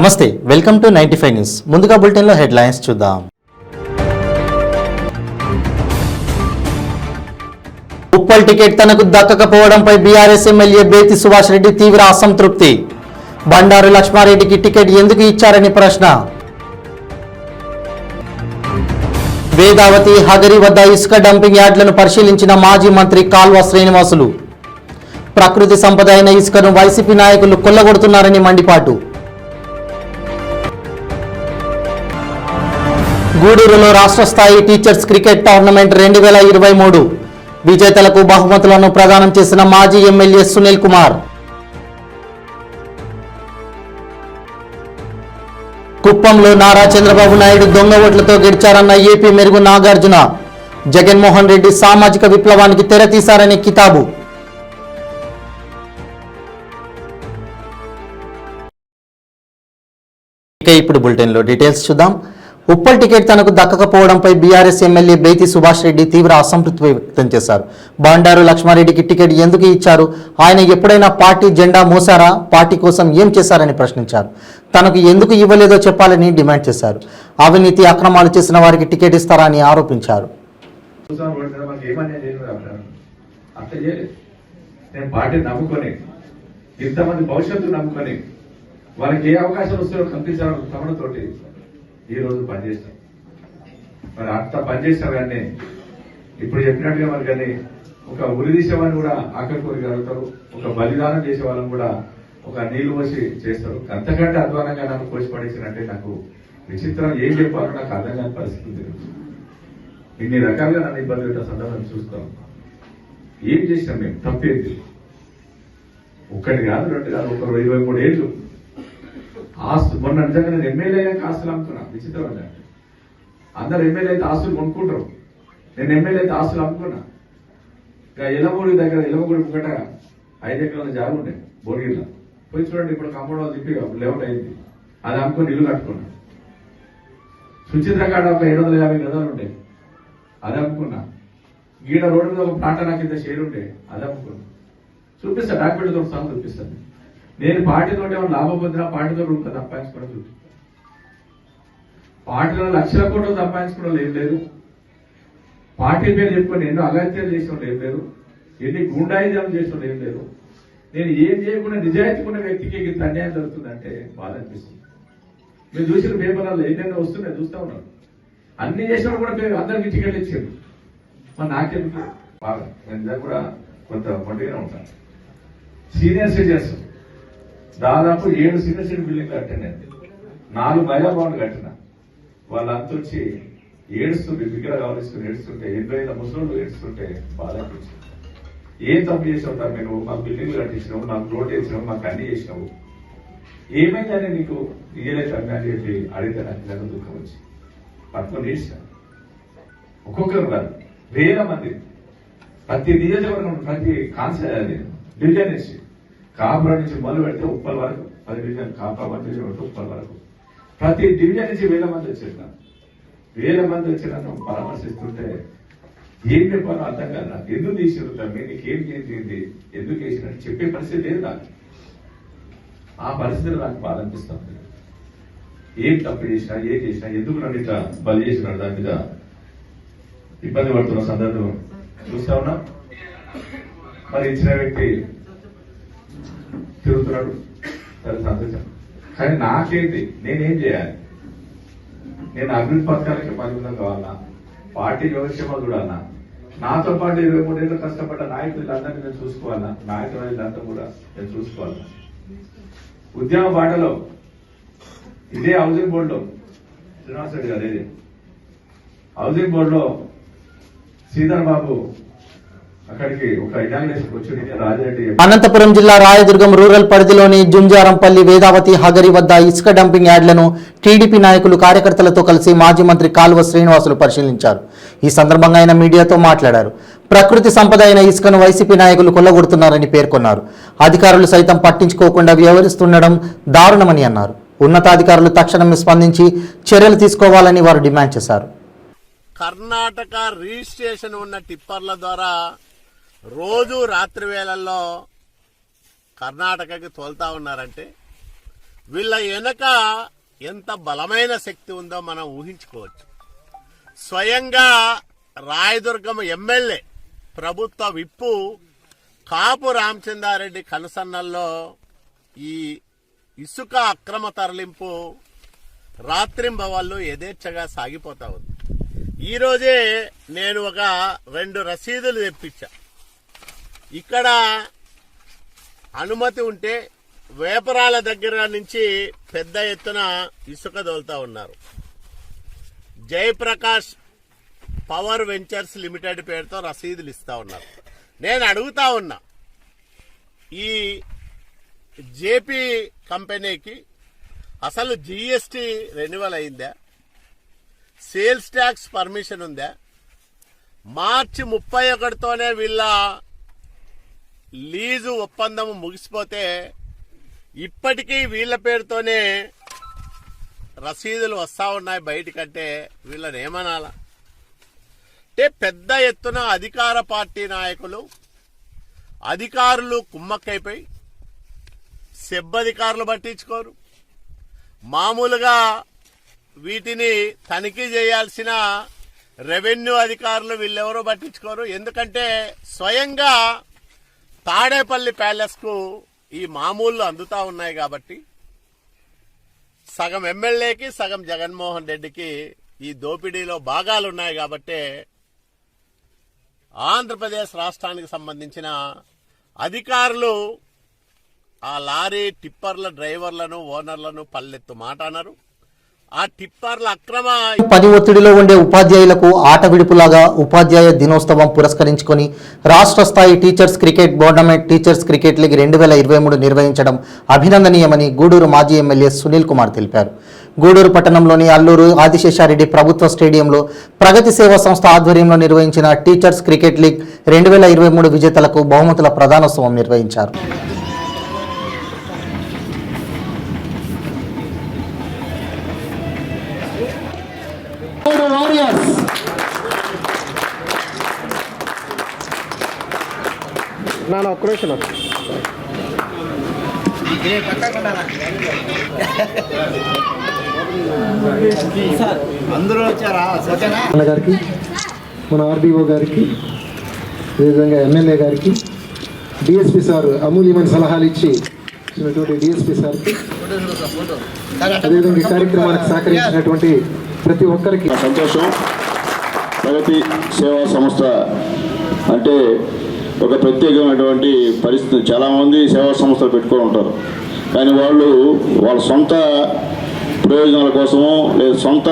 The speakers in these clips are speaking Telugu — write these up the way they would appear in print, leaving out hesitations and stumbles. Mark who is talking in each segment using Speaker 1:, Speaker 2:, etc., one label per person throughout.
Speaker 1: నమస్తే, వెల్కమ్ టు 95 న్యూస్. ముందుగా బులెటిన్లో హెడ్లైన్స్ చూద్దాం. ఉప్పల్ టికెట్ తనకు దక్కకపోవడంపై బీఆర్ఎస్ ఎమ్మెల్యే బేతి సుభాష్ రెడ్డి తీవ్ర అసంతృప్తి. బండారు లక్ష్మారెడ్డికి టికెట్ ఎందుకు ఇచ్చారని ప్రశ్న. వేదావతి హగరి వద్ద ఇసుక డంపింగ్ యార్డులను పరిశీలించిన మాజీ మంత్రి కాల్వ శ్రీనివాసులు. ప్రకృతి సంపద అయిన ఇసుకను వైసీపీ నాయకులు కొల్లగొడుతున్నారని మండిపాటు. గూడూరులో రాష్ట్ర స్థాయి టీచర్స్ క్రికెట్ టోర్నమెంట్ 2023 విజేతలకు బహుమతులను ప్రదానం చేసిన మాజీ ఎమ్మెల్యే సునీల్ కుమార్. కుప్పంలో నారా చంద్రబాబు నాయుడు దొంగ ఓట్లతో గెలిచారన్న ఏపీ మెరుగు నాగార్జున. జగన్మోహన్ రెడ్డి సామాజిక విప్లవానికి తెరతీశారని కితాబు. ఇప్పుడు బులెటిన్లో డీటెయిల్స్ చూద్దాం. ఉప్పల్ టికెట్ తనకు దక్కకపోవడంపై బీఆర్ఎస్ ఎమ్మెల్యే బేతి సుభాష్ రెడ్డి తీవ్ర అసంతృప్తి వ్యక్తం చేశారు. బండారు లక్ష్మారెడ్డికి టికెట్ ఎందుకు ఇచ్చారు, ఆయన ఎప్పుడైనా పార్టీ జెండా మోసారా, పార్టీ కోసం ఏం చేశారని ప్రశ్నించారు. తనకు ఎందుకు ఇవ్వలేదో చెప్పాలని డిమాండ్ చేశారు. అవినీతి అక్రమాలు చేసిన వారికి టికెట్ ఇస్తారా అని ఆరోపించారు.
Speaker 2: వాళ్ళకి ఏ అవకాశం వస్తుందో కల్పించాలని తమతోటి ఈ రోజు పనిచేస్తాం. మరి అంత పనిచేస్తాం కానీ ఇప్పుడు చెప్పినట్టుగా మరి కానీ ఒక ఉరి తీసేవాడిని కూడా ఆకలి కోరి కలుగుతారు, ఒక బలిదానం చేసే వాళ్ళని కూడా ఒక నీళ్లు పోసి చేస్తారు. అంతకంటే అధ్వానంగా నన్ను కోసి పడేసినట్టే నాకు విచిత్రం. ఏం చెప్పాలో నాకు అర్థం కాని పరిస్థితి. ఇన్ని రకాలుగా నన్ను ఇబ్బంది పెట్టే సందర్భం చూస్తాం. ఏం చేసినాం మేము? తప్పేది ఒక్కటి కాదు, రెండు కాదు, ఒక 23 ఏళ్ళు ఆస్తు. మొన్న నిజంగా నేను ఎమ్మెల్యే అయ్యాక ఆస్తులు అమ్ముతున్నా. విచిత్రంగా అందరు ఎమ్మెల్యే అయితే ఆస్తులు కొనుక్కుంటారు, నేను ఎమ్మెల్యే అయితే ఆస్తులు అమ్ముకున్నా. ఇంకా ఎలమూడి దగ్గర ఎలమగుడి ముంగట 5 ఎకరాల జాగా ఉండే బోర్గిల్లో పోయి చూడండి. ఇప్పుడు కంపౌండ్ తిప్పి లెవెల్ అయింది, అది అమ్ముకొని ఇల్లు కట్టుకున్నా. సుచిత్ర కాడ ఒక 750 గదాలు ఉండే, అది అమ్ముకున్నా. గీడ రోడ్డు మీద ఒక ప్లాట్ నాకు ఇంత షేర్ ఉండే, అది అమ్ముకున్నా. చూపిస్తా, డాక్యుమెంట్ తో సహా చూపిస్తాను. నేను పార్టీతో ఏమైనా లాభం పొందినా పార్టీతో రూపాయలు సంపాదించుకోవడం చూసి, పార్టీలో లక్షల కోట్లు సంపాదించుకోవడం ఏం లేదు. పార్టీ పేరు చెప్పుకొని ఎన్నో అగత్యాలు చేసిన ఏం లేదు, ఎన్ని గుండాయిజాలు చేసిన ఏం లేదు. నేను ఏం చేయకుండా నిజాయితీకున్న వ్యక్తికి ఇంత అన్యాయం జరుగుతుందంటే బాధ అనిపిస్తుంది. మీరు చూసిన పేపర్లలో ఎన్నెన్నో వస్తున్నాయి, చూస్తా ఉన్నారు. అన్ని చేసినా కూడా అందరికి టికెట్లు ఇచ్చారు. మరి నాకెందుకు బాగా, నేను కూడా కొంత మొండిగానే ఉంటాను. సీనియర్ సిటిజన్స్ దాదాపు 7 సీనియర్ సిటిజన్ బిల్డింగ్ కట్టాను. 4 మహిళా భవన్లు కట్టిన. వాళ్ళంతా వచ్చి ఏడుస్తుంటే, బిగ్గర కావాల్సుకుని ఏడుస్తుంటే, 80 ముసలు ఏడుస్తుంటే బాధ అనిపించింది. ఏం తప్పు చేసి ఉంటారు మీరు? మాకు బిల్డింగ్లు కట్టించినావు, మాకు రోడ్ వేసినావు, మాకు అన్ని చేసినావు, ఏమైందని నీకు ఇయ్యలేదు అని చెప్పి అడిగితే నాకు నిజంగా దుఃఖం వచ్చి పట్టుకొని చేసినాను. ఒక్కొక్కరు కాదు, వేల మంది ప్రతి నియోజకవర్గం, ప్రతి డివిజన్ వేసి కాపురం నుంచి మొదలు పెడితే ఉప్పల్ వరకు 10 డివిజన్, కాపురం డివిజన్ పెడితే ఉప్పల్ వరకు ప్రతి డివిజన్ నుంచి 1000 మంది వచ్చేసిన. 1000 మంది వచ్చి నన్ను పరామర్శిస్తుంటే ఏం చెప్పాలో అర్థం కాదు నాకు. ఎందుకు తీసుకుంటాను, నీకేం చేసింది, ఎందుకు వేసినట్టు చెప్పే పరిస్థితి లేదు నాకు. ఆ పరిస్థితిలో నాకు బాధ అనిపిస్తుంది. ఏం తప్పు చేసినా, ఏం చేసినా, ఎందుకు నన్ను ఇట్లా బలి చేసినాడు, దాని మీద ఇబ్బంది పడుతున్న సందర్భం చూస్తా ఉన్నా. మరి ఇచ్చిన వ్యక్తి తిరుగుతున్నాడు, సరే సంతోషం. కానీ నాకేంటి, నేనేం చేయాలి? నేను అభివృద్ధి పథకాలకి పరిమితం కావాలన్నా, పార్టీ యోగక్షేమాలు చూడాలన్నా, నాతో పాటు 23 ఏళ్ళు కష్టపడ్డ నాయకులందరినీ నేను చూసుకోవాలన్నా, నాయకులంతా కూడా నేను చూసుకోవాలన్నా. ఉద్యమ బాటలో ఇదే హౌసింగ్ బోర్డులో శ్రీనివాస్ రెడ్డి గారు, ఇదే హౌసింగ్ బోర్డులో శ్రీధర్ బాబు అక్కడికి ఒక ఇనాగ్రేషన్ వచ్చి రాజరెడ్డి.
Speaker 1: అనంతపురం జిల్లా రాయదుర్గం రూరల్ పరిధిలోని జుంజారంపల్లి వేదావతి హగరి వద్ద ఇసుక డంపింగ్ యార్డులను టీడీపీ నాయకులు కార్యకర్తలతో కలిసి మాజీ మంత్రి కాల్వ శ్రీనివాసులు పరిశీలించారు. ఈ సందర్భంగా ఆయన మీడియాతో మాట్లాడారు. ప్రకృతి సంపద అయిన ఇసుకను వైసీపీ నాయకులు కొల్లగొడుతున్నారని పేర్కొన్నారు. అధికారులు సైతం పట్టించుకోకుండా వ్యవహరిస్తుండడం దారుణమని అన్నారు. ఉన్నతాధికారులు తక్షణమే స్పందించి చర్యలు తీసుకోవాలని వారు డిమాండ్ చేశారు.
Speaker 3: కర్ణాటక రిజిస్ట్రేషన్ ఉన్న టిప్పర్ల ద్వారా రోజు రాత్రి వేళల్లో కర్ణాటకకి తోలుతా ఉన్నారంటే వీళ్ళ వెనక ఎంత బలమైన శక్తి ఉందో మనం ఊహించుకోవచ్చు. స్వయంగా రాయదుర్గం ఎమ్మెల్యే ప్రభుత్వ విప్పు కాపు రామచంద్రారెడ్డి కనుసన్నల్లో ఈ ఇసుక అక్రమ తరలింపు రాత్రింబవళ్ళు యథేచ్ఛగా సాగిపోతా ఉంది. ఈరోజే నేను ఒక 2 రసీదులు తెప్పించా. ఇక్కడ అనుమతి ఉంటే వేపరాల దగ్గర నుంచి పెద్ద ఎత్తున ఇసుక దోలుతా ఉన్నారు. జయప్రకాష్ పవర్ వెంచర్స్ లిమిటెడ్ పేరుతో రసీదులు ఇస్తా ఉన్నారు. నేను అడుగుతా ఉన్నా, ఈ జేపీ కంపెనీకి అసలు జీఎస్టీ రెన్యువల్ అయిందా? సేల్స్ ట్యాక్స్ పర్మిషన్ ఉందా? మార్చి 31తోనే వీళ్ళ లీజు ఒప్పందం ముగిసిపోతే ఇప్పటికీ వీళ్ళ పేరుతోనే రసీదులు వస్తా ఉన్నాయి బయటికంటే వీళ్ళని ఏమనాలా? అంటే పెద్ద ఎత్తున అధికార పార్టీ నాయకులు, అధికారులు కుమ్మక్కైపోయి సెబ్బధికారులు పట్టించుకోరు. మామూలుగా వీటిని తనిఖీ చేయాల్సిన రెవెన్యూ అధికారులు వీళ్ళెవరూ పట్టించుకోరు. ఎందుకంటే స్వయంగా తాడేపల్లి ప్యాలెస్ కు ఈ మామూళ్ళు అందుతా ఉన్నాయి కాబట్టి సగం ఎమ్మెల్యేకి సగం జగన్మోహన్ రెడ్డికి ఈ దోపిడీలో భాగాలున్నాయి. కాబట్టి ఆంధ్రప్రదేశ్ రాష్ట్రానికి సంబంధించిన అధికారులు ఆ లారీ టిప్పర్ల డ్రైవర్లను ఓనర్లను పల్లెత్తు మాట అన్నారు. ఆ టిప్పర్ల అక్రమ
Speaker 1: పని ఒత్తిడిలో ఉండే ఉపాధ్యాయులకు ఆట విడుపులాగా ఉపాధ్యాయ దినోత్సవం పురస్కరించుకొని రాష్ట్ర స్థాయి teachers cricket tournament teachers cricket league 2023 నిర్వహించడం అభినందనీయమని గూడూరు మాజీ ఎమ్మెల్యే సునీల్ కుమార్ తెలిపారు. గూడూరు పట్టణంలోని అల్లూరు ఆదిశేషారెడ్డి ప్రభుత్వ స్టేడియంలో ప్రగతి సేవా సంస్థ ఆధ్వర్యంలో నిర్వహించిన టీచర్స్ క్రికెట్ లీగ్ 2023 విజేతలకు బహుమతుల ప్రదానోత్సవం నిర్వహించారు.
Speaker 4: మన గారికి, మన ఆర్డీఓ గారికి, అదేవిధంగా ఎమ్మెల్యే గారికి, డిఎస్పీ సార్ అమూల్యమైన సలహాలు ఇచ్చి డిఎస్పీ సార్కి, అదేవిధంగా ఈ కార్యక్రమానికి సహకరించినటువంటి ప్రతి ఒక్కరికి
Speaker 5: సంతోషం. ప్రగతి సేవా సంస్థ అంటే ఒక ప్రత్యేకమైనటువంటి పరిస్థితి. చాలామంది సేవా సంస్థలు పెట్టుకొని ఉంటారు, కానీ వాళ్ళు వాళ్ళ సొంత ప్రయోజనాల కోసమో లేదా సొంత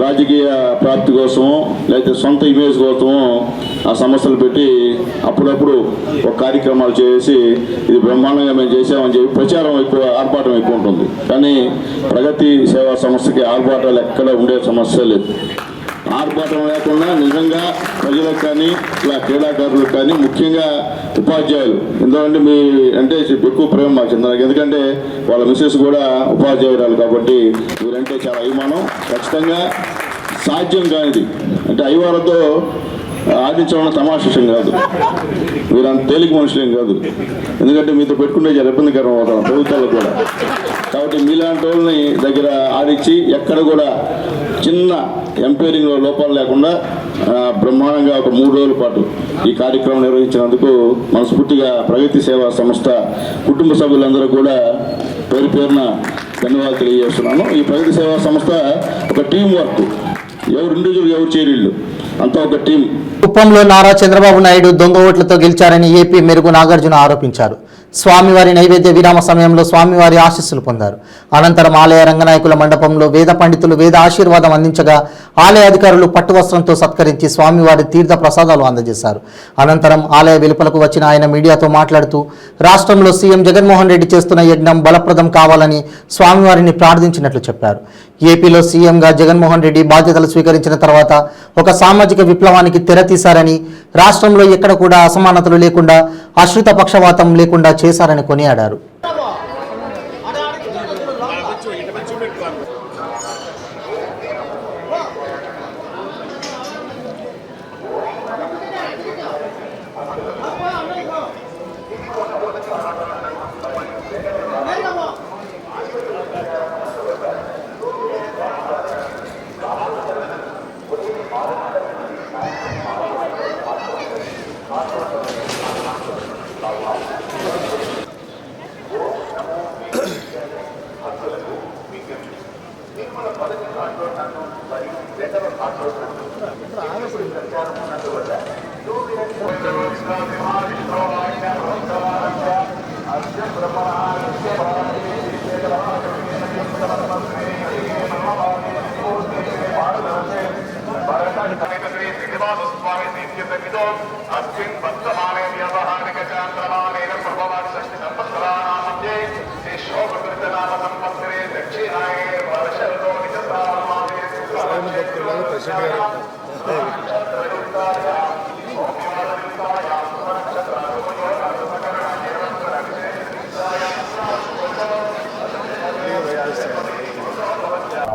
Speaker 5: రాజకీయ ప్రాప్తి కోసమో లేదా సొంత ఇమేజ్ కోసమో ఆ సంస్థలు పెట్టి అప్పుడప్పుడు ఒక కార్యక్రమాలు చేసి ఇది బ్రహ్మాండంగా మేము చేసామని చెప్పి ప్రచారం ఎక్కువ, ఆర్భాటం ఎక్కువ ఉంటుంది. కానీ ప్రగతి సేవా సంస్థకి ఆర్భాటాలు ఎక్కడ ఉండే సమస్య లేదు. ఆర్భాటం లేకుండా నిజంగా ప్రజలకు కానీ ఇలా క్రీడాకారులకు కానీ ముఖ్యంగా ఉపాధ్యాయులు, ఎందుకంటే మీ అంటే ఎక్కువ ప్రేమ మా చంద్రకి, ఎందుకంటే వాళ్ళ మిస్సెస్ కూడా ఉపాధ్యాయురాలు కాబట్టి వీరంటే చాలా అభిమానం. ఖచ్చితంగా సాధ్యం కానిది అంటే అయ్యవారితో ఆడించడం తమాషం కాదు, వీరంత తేలిక మనుషులేం కాదు. ఎందుకంటే మీతో పెట్టుకుంటే చాలా ఇబ్బందికరం అవుతాం ప్రభుత్వాలకు కూడా. కాబట్టి మీలాంటి వాళ్ళని దగ్గర ఆడించి ఎక్కడ కూడా చిన్న ఎంపైరింగ్లో లోపాలు లేకుండా బ్రహ్మాండంగా ఒక 3 రోజుల పాటు ఈ కార్యక్రమం నిర్వహించినందుకు మనస్ఫూర్తిగా ప్రగతి సేవా సంస్థ కుటుంబ సభ్యులందరూ కూడా పేరు పేరున ధన్యవాదాలు తెలియజేస్తున్నాను. ఈ ప్రగతి సేవా సంస్థ ఒక టీం వర్క్, ఎవరు ఇండివిజువల్ ఎవరు చేరిళ్ళు అంతా ఒక టీం.
Speaker 1: కుప్పంలో నారా చంద్రబాబు నాయుడు దొంగ ఓట్లతో గెలిచారని ఏపీ మెరుగు నాగార్జున ఆరోపించారు. స్వామివారి నైవేద్య విరామ సమయంలో స్వామివారి ఆశీస్సులు పొందారు. అనంతరం ఆలయ రంగనాయకుల మండపంలో వేద పండితులు వేద ఆశీర్వాదం అందించగా ఆలయ అధికారులు పట్టువస్త్రంతో సత్కరించి స్వామివారి తీర్థ ప్రసాదాలు అందజేశారు. అనంతరం ఆలయ వెలుపలకు వచ్చిన ఆయన మీడియాతో మాట్లాడుతూ రాష్ట్రంలో సీఎం జగన్మోహన్ రెడ్డి చేస్తున్న యజ్ఞం బలప్రదం కావాలని స్వామివారిని ప్రార్థించినట్లు చెప్పారు. ఏపీలో సీఎంగా జగన్మోహన్ రెడ్డి బాధ్యతలు స్వీకరించిన తర్వాత ఒక సామాజిక విప్లవానికి తెరతీశారని, రాష్ట్రంలో ఎక్కడ కూడా అసమానతలు లేకుండా అశ్రిత పక్షవాతం లేకుండా చేశారని కొనియాడారు.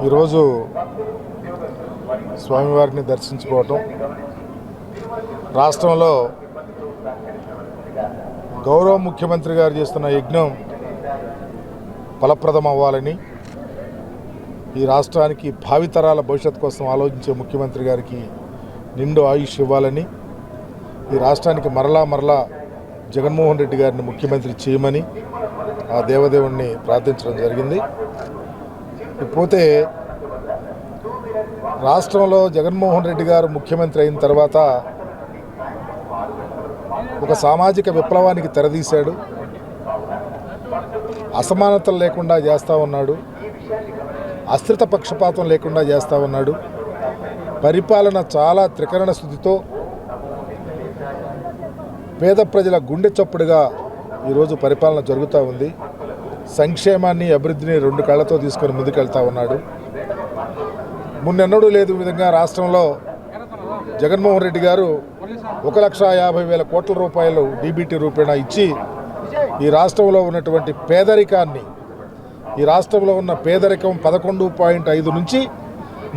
Speaker 6: ఈరోజు స్వామివారిని దర్శించుకోవటం, రాష్ట్రంలో గౌరవ ముఖ్యమంత్రి గారు చేస్తున్న యజ్ఞం ఫలప్రదం అవ్వాలని, ఈ రాష్ట్రానికి భావితరాల భవిష్యత్తు కోసం ఆలోచించే ముఖ్యమంత్రి గారికి నిండు ఆయుష్ ఇవ్వాలని, ఈ రాష్ట్రానికి మరలా జగన్మోహన్ రెడ్డి గారిని ముఖ్యమంత్రి చేయమని ఆ దేవదేవుణ్ణి ప్రార్థించడం జరిగింది. పోతే రాష్ట్రంలో జగన్మోహన్ రెడ్డి గారు ముఖ్యమంత్రి అయిన తర్వాత ఒక సామాజిక విప్లవానికి తెరదీశాడు. అసమానతలు లేకుండా చేస్తూ ఉన్నాడు, అస్థిరత పక్షపాతం లేకుండా చేస్తూ ఉన్నాడు. పరిపాలన చాలా త్రికరణ స్థితితో పేద ప్రజల గుండె చప్పుడుగా ఈరోజు పరిపాలన జరుగుతూ ఉంది. సంక్షేమాన్ని అభివృద్ధిని రెండు కళ్ళతో తీసుకొని ముందుకెళ్తా ఉన్నాడు. మున్నెన్నడూ లేదు విధంగా రాష్ట్రంలో జగన్మోహన్ రెడ్డి గారు 1,50,000 కోట్ల రూపాయలు డీబీటీ రూపేణా ఇచ్చి ఈ రాష్ట్రంలో ఉన్నటువంటి పేదరికాన్ని, ఈ రాష్ట్రంలో ఉన్న పేదరికం 11.5 నుంచి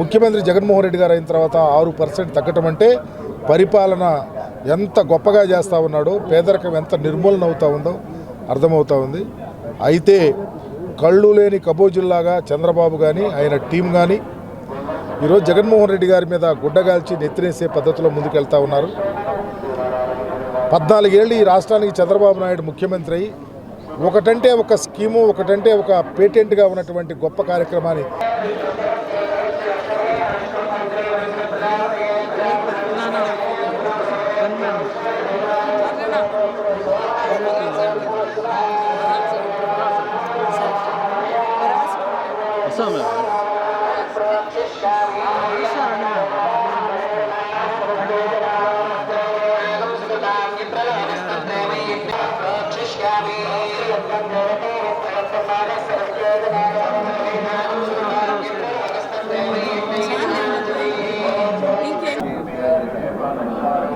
Speaker 6: ముఖ్యమంత్రి జగన్మోహన్ రెడ్డి గారు అయిన తర్వాత 6% తగ్గటం అంటే పరిపాలన ఎంత గొప్పగా చేస్తూ ఉన్నాడో, పేదరికం ఎంత నిర్మూలన అవుతూ ఉందో అర్థమవుతూ ఉంది. అయితే కళ్ళు లేని కబోజుల్లాగా చంద్రబాబు కానీ ఆయన టీం కానీ ఈరోజు జగన్మోహన్ రెడ్డి గారి మీద గుడ్డగాల్చి నెత్తినేసే పద్ధతిలో ముందుకెళ్తా ఉన్నారు. 14 ఏళ్ళు ఈ రాష్ట్రానికి చంద్రబాబు నాయుడు ముఖ్యమంత్రి అయ్యి ఒకటంటే ఒక స్కీము, ఒకటంటే ఒక పేటెంట్గా ఉన్నటువంటి గొప్ప కార్యక్రమాన్ని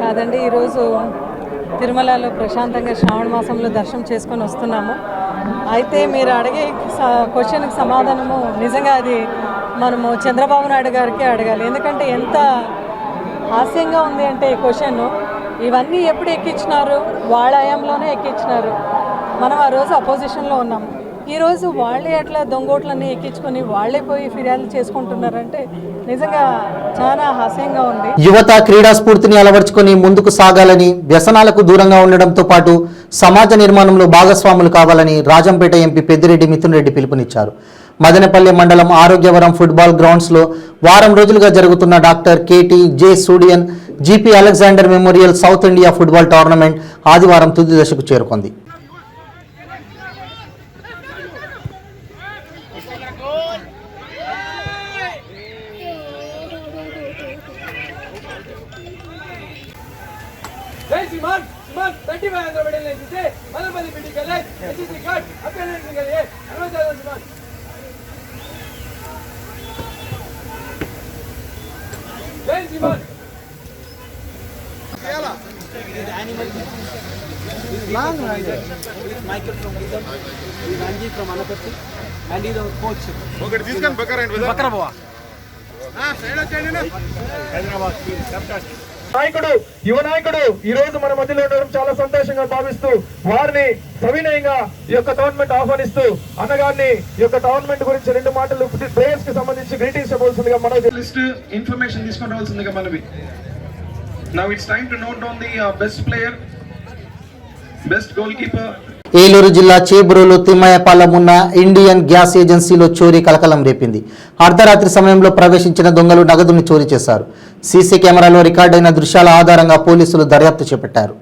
Speaker 7: కాదండి, ఈరోజు తిరుమలలో ప్రశాంతంగా శ్రావణ మాసంలో దర్శనం చేసుకొని వస్తున్నాము. అయితే మీరు అడిగే క్వశ్చన్కి సమాధానము నిజంగా అది మనము చంద్రబాబు నాయుడు గారికి అడగాలి. ఎందుకంటే ఎంత హాస్యంగా ఉంది అంటే ఈ క్వశ్చన్, ఇవన్నీ ఎప్పుడు ఎక్కించినారు? వాళ్ళ హయాంలోనే ఎక్కించినారు. మనం ఆ రోజు అపోజిషన్లో ఉన్నాము. ఈరోజు వాళ్ళే అట్లా దొంగోట్లన్నీ ఎక్కించుకొని వాళ్ళే పోయి ఫిర్యాదులు చేసుకుంటున్నారంటే నిజంగా చాలా హాస్యంగా ఉంది.
Speaker 1: యువత క్రీడా స్ఫూర్తిని అలవర్చుకొని ముందుకు సాగాలని, వ్యసనాలకు దూరంగా ఉండడంతో పాటు సమాజ నిర్మాణంలో భాగస్వాములు కావాలని రాజంపేట ఎంపీ పెద్దిరెడ్డి మిథున్ రెడ్డి పిలుపునిచ్చారు. మదనపల్లి మండలం ఆరోగ్యవరం ఫుట్బాల్ గ్రౌండ్స్లో వారం రోజులుగా జరుగుతున్న డాక్టర్ కేటీ జే సూడియన్ GP Alexander memorial South India football tournament ఆదివారం తుది దశకు చేరుకుంది.
Speaker 8: నాయకుడు, యువ నాయకుడు ఈ రోజు మన మధ్యలో ఉండడం చాలా సంతోషంగా భావిస్తూ వారిని సవినయంగా ఈ యొక్క టోర్నమెంట్ ఆహ్వానిస్తూ అన్నగారిని ఈ యొక్క టోర్నమెంట్ గురించి 2 మాటలు ప్లేయర్స్ కి సంబంధించి గ్రీటింగ్స్ చెప్పవలసిందిగా మనం
Speaker 9: లిస్ట్ ఇన్ఫర్మేషన్ తీసుకొని రావాల్సిందిగా మనవి. Now it's time to note down the best player, best goalkeeper.
Speaker 1: Eluru జిల్లా చేబ్రోలు తిమ్మయ్యపాలెం ఉన్న ఇండియన్ గ్యాస్ ఏజెన్సీలో చోరీ కలకలం రేపింది. అర్ధరాత్రి సమయంలో ప్రవేశించిన దొంగలు నగదుని చోరీ చేశారు. సీసీ కెమెరాలో రికార్డైన దృశ్యాల ఆధారంగా పోలీసులు దర్యాప్తు చేపట్టారు.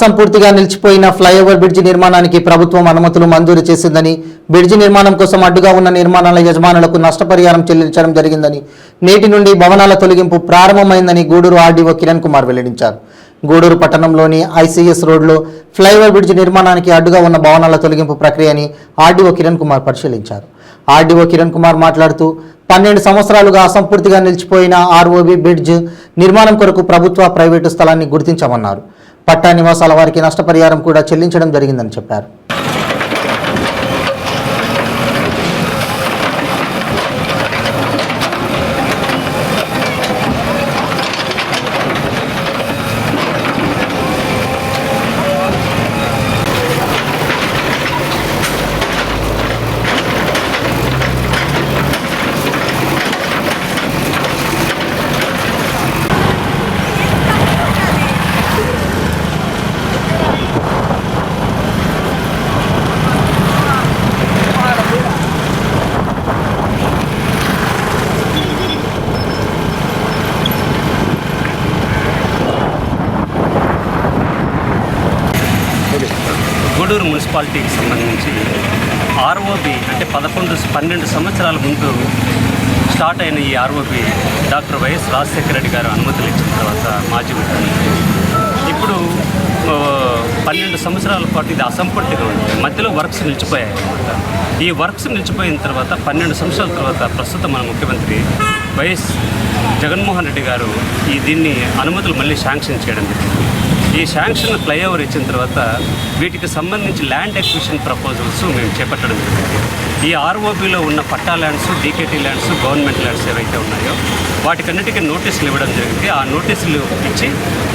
Speaker 1: అసంపూర్తిగా నిలిచిపోయిన ఫ్లైఓవర్ బ్రిడ్జి నిర్మాణానికి ప్రభుత్వం అనుమతులు మంజూరు చేసిందని, బ్రిడ్జి నిర్మాణం కోసం అడ్డుగా ఉన్న నిర్మాణాల యజమానులకు నష్టపరిహారం చెల్లించడం జరిగిందని, నేటి నుండి భవనాల తొలగింపు ప్రారంభమైందని గూడూరు ఆర్డీఓ కిరణ్ కుమార్ వెల్లడించారు. గూడూరు పట్టణంలోని ఐసీఎస్ రోడ్లో ఫ్లైఓవర్ బ్రిడ్జి నిర్మాణానికి అడ్డుగా ఉన్న భవనాల తొలగింపు ప్రక్రియని ఆర్డీఓ కిరణ్ కుమార్ పరిశీలించారు. ఆర్డీఓ కిరణ్ కుమార్ మాట్లాడుతూ 12 సంవత్సరాలుగా అసంపూర్తిగా నిలిచిపోయిన ఆర్ఓబి బ్రిడ్జ్ నిర్మాణం కొరకు ప్రభుత్వ ప్రైవేటు స్థలాన్ని గుర్తించామన్నారు. పట్టా నివాసాల వారికి నష్టపరిహారం కూడా చెల్లించడం జరిగిందని చెప్పారు.
Speaker 10: గూడూరు మున్సిపాలిటీకి సంబంధించి ఆర్ఓబి అంటే 12 సంవత్సరాల ముందు స్టార్ట్ అయిన ఈ ROB doctor YS Rajasekhara Reddy గారు అనుమతులు ఇచ్చిన తర్వాత మాజీ ముఖ్యమంత్రి ఇప్పుడు 12 సంవత్సరాల పాటు ఇది అసంపూర్తిగా ఉంది. మధ్యలో వర్క్స్ నిలిచిపోయాయి అన్నమాట. ఈ వర్క్స్ నిలిచిపోయిన తర్వాత 12 సంవత్సరాల తర్వాత ప్రస్తుతం మన ముఖ్యమంత్రి వైఎస్ జగన్మోహన్ రెడ్డి గారు దీన్ని అనుమతులు మళ్ళీ శాంక్షన్ చేయడం జరిగింది. ఈ శాంక్షన్ ఫ్లైఓవర్ ఇచ్చిన తర్వాత వీటికి సంబంధించి ల్యాండ్ ఎక్విజిషన్ ప్రపోజల్స్ మేము చేపట్టడం జరిగింది. ఈ ఆర్ఓబిలో ఉన్న పట్టా lands, DKT lands, government lands ఏవైతే ఉన్నాయో వాటికన్నిటికీ నోటీసులు ఇవ్వడం జరిగింది. ఆ నోటీసులు ఇచ్చి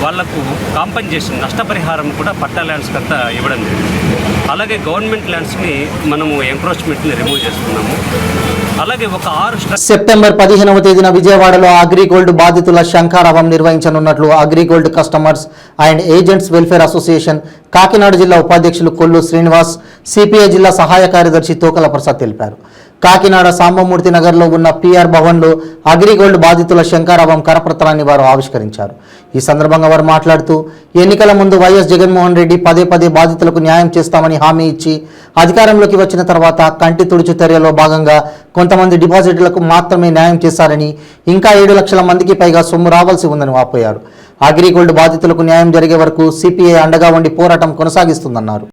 Speaker 10: వాళ్లకు కాంపన్సేషన్ నష్టపరిహారం కూడా పట్టా ల్యాండ్స్ కంతా ఇవ్వడం జరిగింది. అలాగే గవర్నమెంట్ ల్యాండ్స్ని మనము ఎంక్రోచ్మెంట్ని రిమూవ్ చేస్తున్నాము. అలాగే ఒక 6
Speaker 1: సెప్టెంబర్ 15వ తేదీన విజయవాడలో అగ్రిగోల్డ్ బాధితుల శంఖారావం నిర్వహించనున్నట్లు AgriGold customers and agents welfare association Kakinada జిల్లా ఉపాధ్యక్షులు కొల్లు శ్రీనివాస్, సిపిఐ జిల్లా సహాయ కార్యదర్శి తోకల ప్రసాద్ తెలిపారు. కాకినాడ సాంబమూర్తి నగర్లో ఉన్న పిఆర్ భవన్లో అగ్రిగోల్డ్ బాధితుల శంఖారావం కరపత్రాన్ని వారు ఆవిష్కరించారు. ఈ సందర్భంగా వారు మాట్లాడుతూ ఎన్నికల ముందు వైఎస్ జగన్మోహన్ రెడ్డి పదే బాధితులకు న్యాయం చేస్తామని హామీ ఇచ్చి అధికారంలోకి వచ్చిన తర్వాత కంటి తుడుచు చర్యలో భాగంగా కొంతమంది డిపాజిట్లకు మాత్రమే న్యాయం చేశారని, ఇంకా 7 లక్షల మందికి పైగా సొమ్ము రావాల్సి ఉందని వాపోయారు. అగ్రిగోల్డ్ బాధితులకు న్యాయం జరిగే వరకు సిపిఐ అండగా ఉండి పోరాటం కొనసాగిస్తుందన్నారు.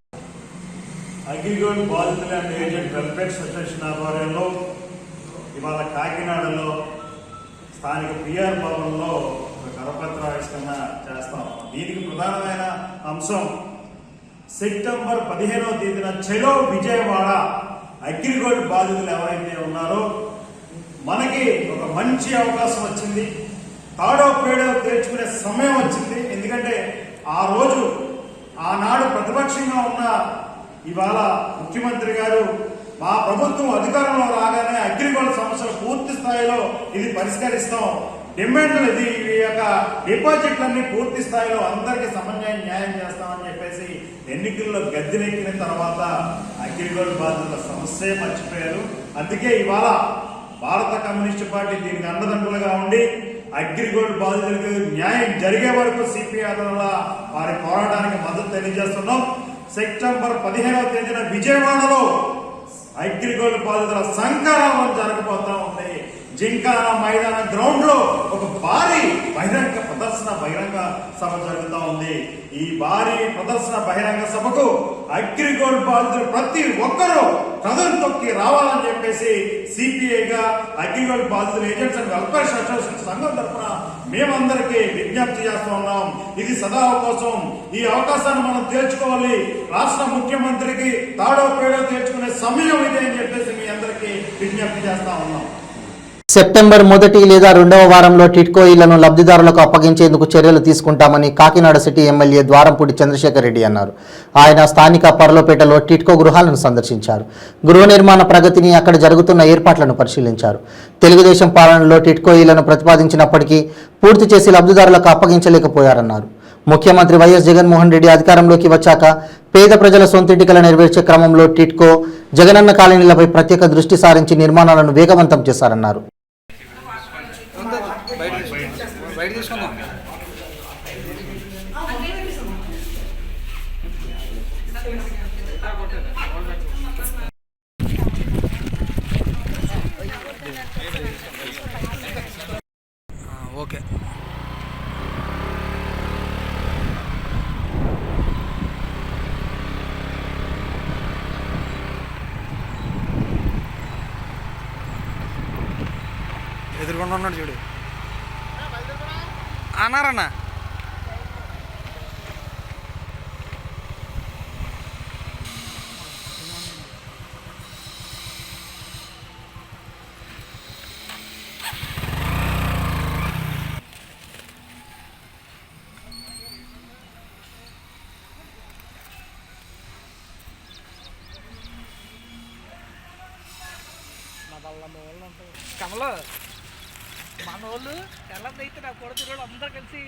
Speaker 11: అగ్రిగోల్డ్ బాధితుల అండ్ ఏజెంట్ వెల్ఫేర్ అసోసియేషన్ ఆధ్వర్యంలో ఇవాళ కాకినాడలో స్థానిక పిఆర్ భవన్లో ఒక కరపత్ర ఆవిష్కరణ చేస్తాం. దీనికి ప్రధానమైన అంశం సెప్టెంబర్ 15వ తేదీన చెలో విజయవాడ అగ్రిగోల్డ్ బాధితులు ఎవరైతే ఉన్నారో మనకి ఒక మంచి అవకాశం వచ్చింది. తాడో పేడో తేల్చుకునే సమయం వచ్చింది. ఎందుకంటే ఆ రోజు ఆనాడు ప్రతిపక్షంగా ఉన్న ఇవాళ ముఖ్యమంత్రి గారు మా ప్రభుత్వం అధికారంలో రాగానే అగ్రిగోల్డ్ సమస్యలు పూర్తి స్థాయిలో ఇది పరిష్కరిస్తాం, డిమాండ్లు ఇది ఈ యొక్క డిపాజిట్లన్నీ పూర్తి స్థాయిలో అందరికీ సమన్వయం న్యాయం చేస్తామని చెప్పేసి ఎన్నికల్లో గద్దెనెక్కిన తర్వాత అగ్రిగోల్డ్ బాధితుల సమస్యే మర్చిపోయారు. అందుకే ఇవాళ భారత కమ్యూనిస్టు పార్టీ దీనికి అండదండలుగా ఉండి అగ్రిగోల్డ్ బాధితులకు న్యాయం జరిగే వరకు సిపిఐ వారి పోరాటానికి మద్దతు తెలియజేస్తున్నాం. సెప్టెంబర్ 15వ తేదీన విజయవాడలో అగ్రిగోల్డ్ బాధితుల శంఖారావం జరగబోతా ఉంది. జింకానా మైదాన గ్రౌండ్ లో ఒక భారీ బహిరంగ సభ జరుగుతూ ఉంది. ఈ భారీ ప్రదర్శన బహిరంగ సభకు అగ్రిగోల్డ్ బాధితులు ప్రతి ఒక్కరూ కథలు తొక్కి రావాలని చెప్పేసి సిపిఐగా అగ్రిగోల్డ్ బాధితులు ఏజెంట్స్ అండ్ వెల్ఫేర్ అసోసియేషన్ సంఘం తరఫున మేమందరికీ విజ్ఞప్తి చేస్తూ ఉన్నాం. ఇది సదా కోసం ఈ అవకాశాన్ని మనం తీర్చుకోవాలి. రాష్ట్ర ముఖ్యమంత్రికి తాడో పేడో తీర్చుకునే సమయం ఇదే అని చెప్పేసి మీ అందరికీ విజ్ఞప్తి చేస్తా ఉన్నాం.
Speaker 1: సెప్టెంబర్ 1 లేదా 2వ వారంలో టిడ్కో ఇళ్లను లబ్ధిదారులకు అప్పగించేందుకు చర్యలు తీసుకుంటామని కాకినాడ సిటీ ఎమ్మెల్యే ద్వారంపూడి చంద్రశేఖర్ రెడ్డి అన్నారు. ఆయన స్థానిక పర్లోపేటలో టిడ్కో గృహాలను సందర్శించారు. గృహ నిర్మాణ ప్రగతిని, అక్కడ జరుగుతున్న ఏర్పాట్లను పరిశీలించారు. తెలుగుదేశం పాలనలో టిడ్కో ఇళ్లను ప్రతిపాదించినప్పటికీ పూర్తి చేసి లబ్ధిదారులకు అప్పగించలేకపోయారన్నారు. ముఖ్యమంత్రి వైఎస్ జగన్మోహన్ రెడ్డి అధికారంలోకి వచ్చాక పేద ప్రజల సొంతింటికల నెరవేర్చే క్రమంలో టిడ్కో, జగనన్న కాలనీలపై ప్రత్యేక దృష్టి సారించి నిర్మాణాలను వేగవంతం చేశారన్నారు.
Speaker 12: ఎదురుకుండా ఉన్నాడు చూడు అన్నారన్నా. కమలో మన వాళ్ళు తెల్లదైతే నా కొడుకు అందరూ కలిసి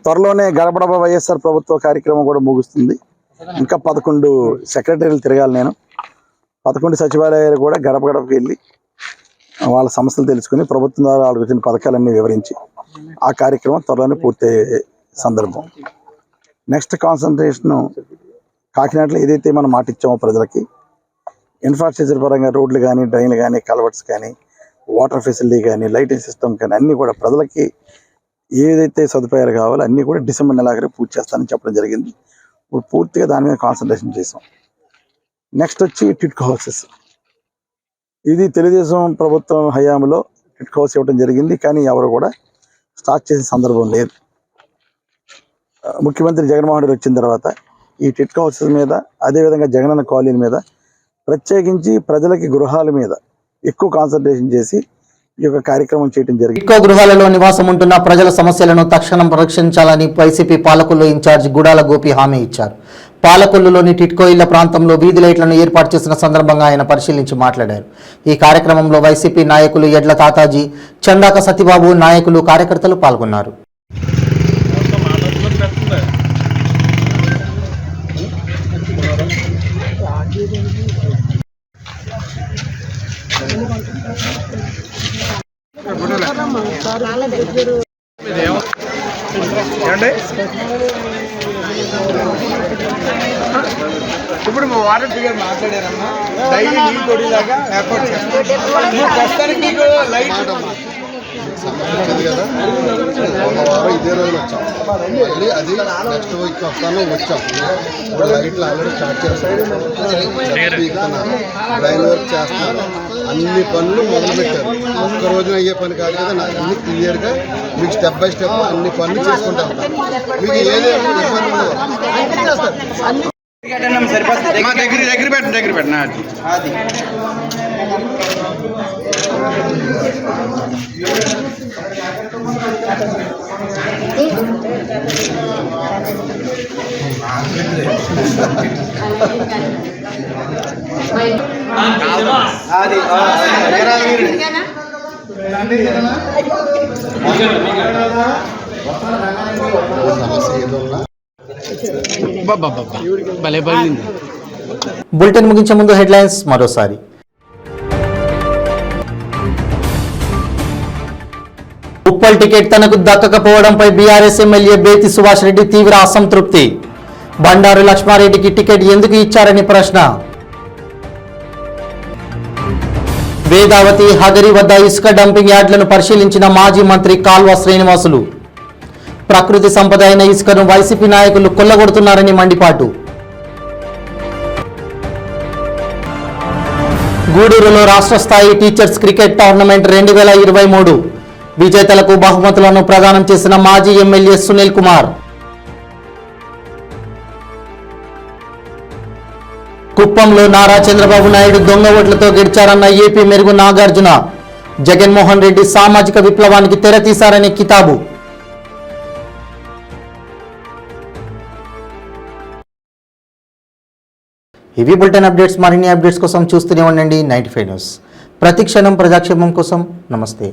Speaker 13: త్వరలోనే గడపడప వైఎస్ఆర్ ప్రభుత్వ కార్యక్రమం కూడా ముగుస్తుంది. ఇంకా 11 సెక్రటరీలు తిరగాలి. నేను 11 సచివాలయాలు కూడా గడప గడపకి వెళ్ళి వాళ్ళ సమస్యలు తెలుసుకుని ప్రభుత్వం ద్వారా వాళ్ళకి వచ్చిన పథకాలన్నీ వివరించి ఆ కార్యక్రమం త్వరలోనే పూర్తయ్యే సందర్భం. నెక్స్ట్ కాన్సన్ట్రేషన్ కాకినాడలో ఏదైతే మనం మాట ఇచ్చామో ప్రజలకి ఇన్ఫ్రాస్ట్రక్చర్ పరంగా రోడ్లు కానీ, డ్రైన్లు కానీ, కల్వర్ట్స్ కానీ, వాటర్ ఫెసిలిటీ కానీ, లైటింగ్ సిస్టమ్ కానీ అన్నీ కూడా ప్రజలకి ఏదైతే సదుపాయాలు కావాలో అన్నీ కూడా డిసెంబర్ నెలాఖరు పూర్తి చేస్తానని చెప్పడం జరిగింది. ఇప్పుడు పూర్తిగా దాని మీద కాన్సన్ట్రేషన్ చేసాం. నెక్స్ట్ వచ్చి టిట్కో హౌసెస్. ఇది తెలుగుదేశం ప్రభుత్వం హయాంలో టిట్కో హౌస్ ఇవ్వడం జరిగింది, కానీ ఎవరు కూడా స్టార్ట్ చేసే సందర్భం లేదు. ముఖ్యమంత్రి జగన్మోహన్ రెడ్డి వచ్చిన తర్వాత ఈ టిట్కో హౌసెస్ మీద, అదేవిధంగా జగనన్న కాలనీ మీద, ప్రత్యేకించి ప్రజలకి గృహాల మీద ఎక్కువ కాన్సన్ట్రేషన్ చేసి ఈ యొక్క కార్యక్రమం చేయడం జరిగింది.
Speaker 1: టిట్కో గృహాలలో నివాసం ఉంటున్న ప్రజల సమస్యలను తక్షణం పరిరక్షించాలని వైసీపీ పాలకొల్లు ఇన్ఛార్జ్ గుడాల గోపి హామీ ఇచ్చారు. పాలకొల్లులోని టిట్కో ఇళ్ల ప్రాంతంలో వీధి లైట్లను ఏర్పాటు చేసిన సందర్భంగా ఆయన పరిశీలించి మాట్లాడారు. ఈ కార్యక్రమంలో వైసీపీ నాయకులు ఎడ్ల తాతాజీ, చందాక సత్యబాబు, నాయకులు, కార్యకర్తలు పాల్గొన్నారు.
Speaker 12: ఇప్పుడు మా వాటర్ ఫిగర్ మాట్లాడారమ్మా, డైలీ నీ కొడిలాగా ఏర్పాటు చేస్తాను. ప్రస్తుతానికి నీకు లైట్
Speaker 4: కదా ఇదే రోజులు వచ్చాం, మళ్ళీ అది నెక్స్ట్ వీక్ వస్తాను వచ్చాం. ఇప్పుడు లైట్లు ఆల్రెడీ స్టార్ట్ చేస్తాను, డ్రైన్ వర్క్ చేస్తాను, అన్ని పనులు మొదలుపెట్టారు. ఒక్క రోజున అయ్యే పని కాదు కదా, నాకు అన్ని క్లియర్గా మీకు స్టెప్ బై స్టెప్ అన్ని పనులు చేసుకుంటూ ఉంటాను. మీకు ఏదేమో ఇబ్బంది ఉండదు.
Speaker 12: దగ్గర పెట్టినా అది
Speaker 1: బులెటిన్ ముగించే ముందు హెడ్లైన్స్ మరోసారి. ఉప్పల్ టికెట్ తనకు దక్కకపోవడంపై బీఆర్ఎస్ ఎమ్మెల్యే బేతి సుభాష్ రెడ్డి తీవ్ర అసంతృప్తి. బండారు లక్ష్మారెడ్డికి టికెట్ ఎందుకు ఇచ్చారని ప్రశ్న. వేదావతి హగరి వద్ద ఇసుక డంపింగ్ యార్డులను పరిశీలించిన మాజీ మంత్రి కాల్వ శ్రీనివాసులు. ప్రకృతి సంపద అయిన ఇసుకను వైసీపీ నాయకులు కొల్లగొడుతున్నారని మండిపాటు. గూడూరులో రాష్ట్ర స్థాయి టీచర్స్ క్రికెట్ టోర్నమెంట్ 2023 విజేతలకు బహుమతులను ప్రదానం చేసిన మాజీ ఎమ్మెల్యే సునీల్ కుమార్. కుప్పంలో నారా చంద్రబాబు నాయుడు దొంగ ఓట్లతో గెలిచారన్న ఏపీ మెరుగు నాగార్జున. జగన్మోహన్ రెడ్డి సామాజిక విప్లవానికి తెరతీశారని కితాబు. ఇవి బులెటిన్ అప్డేట్స్. మరిన్ని అప్డేట్స్ కోసం చూస్తూనే ఉండండి 95 న్యూస్. ప్రతి క్షణం ప్రజాక్షేమం కోసం. నమస్తే.